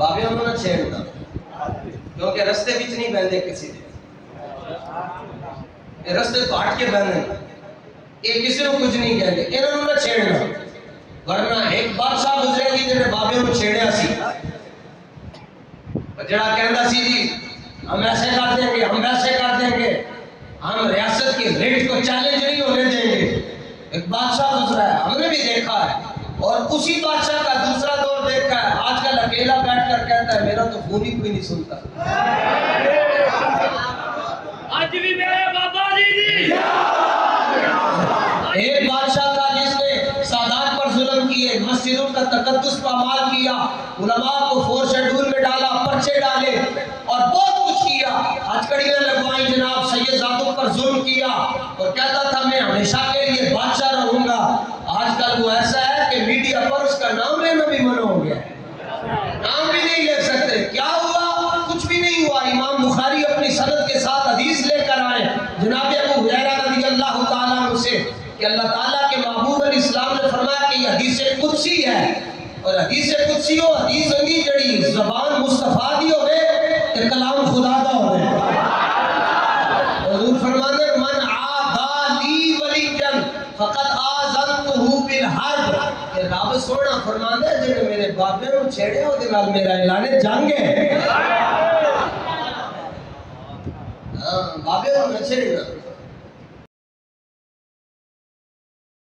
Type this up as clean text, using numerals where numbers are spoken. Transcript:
بابے انہوں نے چھیڑنا کیونکہ رستے بچ نہیں بہندے کسی دے رستے تو ہٹ کے بہنے یہ کسی کو کچھ نہیں کہتے انہوں نے چھیڑنا ورنہ ایک بادشاہ گزرے گی جنہیں بابے انہوں چھیڑیا سی جڑا کہندا سی جی ہم ایسے کر دیں گے ہم ویسے کر دیں گے ہم ریاست کے ریٹ کو چیلنج نہیں ہونے دیں گے ایک بادشاہ گزرا ہے ہم نے بھی دیکھا ہے اور اسی بادشاہ کا دوسرا دور دیکھا ہے آج کل اکیلا بیٹھ کر کہتا ہے میرا تو خون ہی کوئی نہیں سنتا آج بھی میرے بابا جی ایک بادشاہ تھا جس نے سادات پر ظلم کیے مسجدوں کا تقدس پامال کیا علماء کو 4 شیڈول میں ڈالا پرچے ڈالے اور بہت کچھ کیا ہتھکڑیاں لگوائیں جناب سید زادوں پر ظلم کیا اور کہتا تھا میں ہمیشہ کے لیے بادشاہ رہوں گا آج کل وہ ایسا ہے کہ میڈیا پر اس کا نام لینا بھی منع ہو گیا نام بھی نہیں لے سکتے کیا ہوا کچھ بھی نہیں ہوا امام بخاری اپنی سند کے ساتھ حدیث لے کر آئے جناب ابو ہریرہ رضی اللہ تعالیٰ عنہ سے کہ اللہ تعالیٰ کے محبوب علیہ السلام نے فرمایا کہ یہ حدیث قدسی ہے اور حدیث قدسی ہو حدیث ہوگی جڑی زبان مصطفیٰ دی ہوئے کہ کلام خدا دا ہوئے حضور فرماتے ہیں من عادى لي وليا فقد آذنته بالحرب کہ رب سونا فرماتے ہیں جنہیں میرے بابے نو چھیڑے ہو دے نال میرا اعلان جنگ ہے بابے نو چھیڑنا